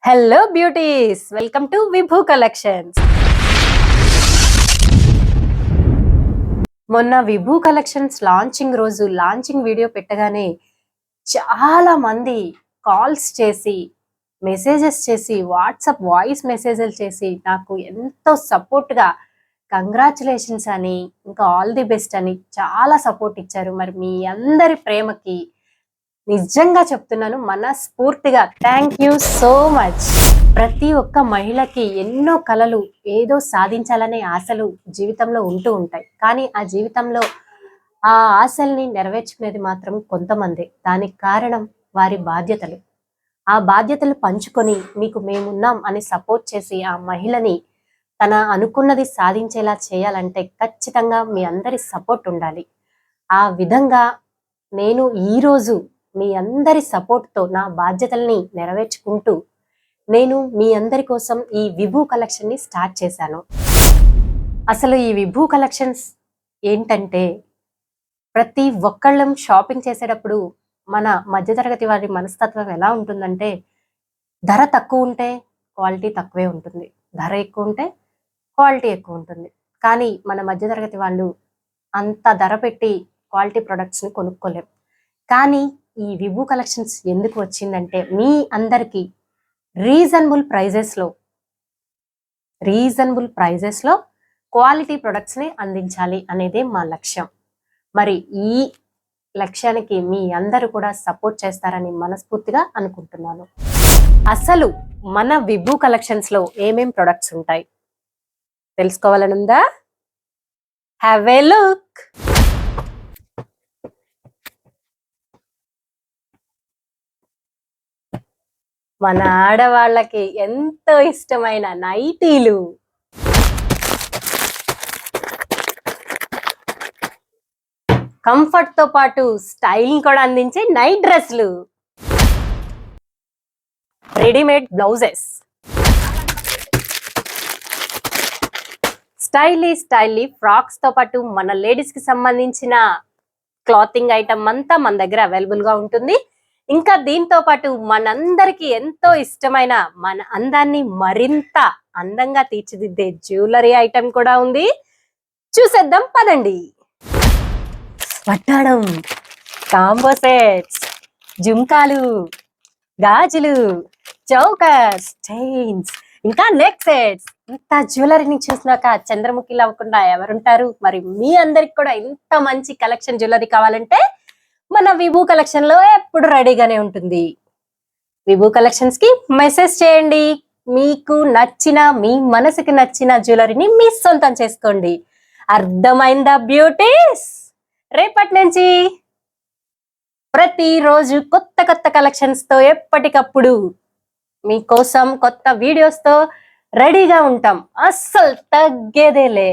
Hello beauties, welcome to Vibhu collections. మొన్న Vibhu collections launching రోజు launching video పెట్టగానే చాలా మంది కాల్స్ చేసి, మెసేజెస్ చేసి, వాట్సాప్ వాయిస్ మెసేజెస్ చేసి నాకు ఎంతో సపోర్ట్గా కంగ్రాచులేషన్స్ అని, ఇంకా ఆల్ ది బెస్ట్ అని చాలా సపోర్ట్ ఇచ్చారు. మరి మీ అందరి ప్రేమకి నిజంగా చెప్తున్నాను, మనస్ఫూర్తిగా థ్యాంక్ యూ సో మచ్. ప్రతి ఒక్క మహిళకి ఎన్నో కలలు, ఏదో సాధించాలనే ఆశలు జీవితంలో ఉంటూ ఉంటాయి. కానీ ఆ జీవితంలో ఆ ఆశల్ని నెరవేర్చుకునేది మాత్రం కొంతమంది. దానికి కారణం వారి బాధ్యతలు. ఆ బాధ్యతలు పంచుకొని మీకు మేమున్నాం అని సపోర్ట్ చేసి ఆ మహిళని తన అనుకున్నది సాధించేలా చేయాలంటే ఖచ్చితంగా మీ అందరి సపోర్ట్ ఉండాలి. ఆ విధంగా నేను ఈరోజు మీ అందరి సపోర్ట్తో నా బాధ్యతల్ని నెరవేర్చుకుంటూ నేను మీ అందరి కోసం ఈ విభూ కలెక్షన్ని స్టార్ట్ చేశాను. అసలు ఈ విభూ కలెక్షన్స్ ఏంటంటే, ప్రతి ఒక్కళ్ళం షాపింగ్ చేసేటప్పుడు మన మధ్యతరగతి వారి మనస్తత్వం ఎలా ఉంటుందంటే, ధర తక్కువ ఉంటే క్వాలిటీ తక్కువే ఉంటుంది, ధర ఎక్కువ ఉంటే క్వాలిటీ ఎక్కువ ఉంటుంది. కానీ మన మధ్యతరగతి వాళ్ళు అంత ధర పెట్టి క్వాలిటీ ప్రొడక్ట్స్ని కొనుక్కోలేం. కానీ ఈ విభూ కలెక్షన్స్ ఎందుకు వచ్చిందంటే, మీ అందరికీ రీజనబుల్ ప్రైజెస్లో క్వాలిటీ ప్రొడక్ట్స్ని అందించాలి అనేదే మా లక్ష్యం. మరి ఈ లక్ష్యానికి మీ అందరూ కూడా సపోర్ట్ చేస్తారని మనస్ఫూర్తిగా అనుకుంటున్నాను. అసలు మన విభూ కలెక్షన్స్లో ఏమేం ప్రొడక్ట్స్ ఉంటాయి తెలుసుకోవాలనుందా? Have a look. మన ఆడవాళ్ళకి ఎంతో ఇష్టమైన నైటీలు, కంఫర్ట్ తో పాటు స్టైల్ కూడా అందించే నైట్ డ్రెస్లు, రెడీమేడ్ బ్లౌజెస్, స్టైలీ ఫ్రాక్స్ తో పాటు మన లేడీస్ కి సంబంధించిన క్లాతింగ్ ఐటమ్ అంతా మన దగ్గర అవైలబుల్ గా ఉంటుంది. ఇంకా దీంతో పాటు మనందరికి ఎంతో ఇష్టమైన, మన అందాన్ని మరింత అందంగా తీర్చిదిద్దే జ్యువెలరీ ఐటమ్ కూడా ఉంది. చూసేద్దాం పదండి. వడ్డాణం, కాంబో సెట్స్, జుంకాలు, గాజులు, చౌకర్స్, చైన్స్, ఇంకా నెక్ సెట్స్. ఇంత జ్యువెలరీని చూసినాక చంద్రముఖిలు అవ్వకుండా ఎవరుంటారు? మరి మీ అందరికి కూడా ఇంత మంచి కలెక్షన్ జ్యువెలరీ కావాలంటే మన విభూ కలెక్షన్ లో ఎప్పుడు రెడీగానే ఉంటుంది. విభూ కలెక్షన్స్ కి మెసేజ్ చేయండి. మీకు నచ్చిన, మీ మనసుకి నచ్చిన జ్యువెలరీని మీ సొంతం చేసుకోండి. అర్థమైందా బ్యూటీస్? రేపటి నుంచి ప్రతిరోజు కొత్త కలెక్షన్స్ తో ఎప్పటికప్పుడు మీకోసం కొత్త వీడియోస్ తో రెడీగా ఉంటాం. అస్సలు తగ్గేదేలే.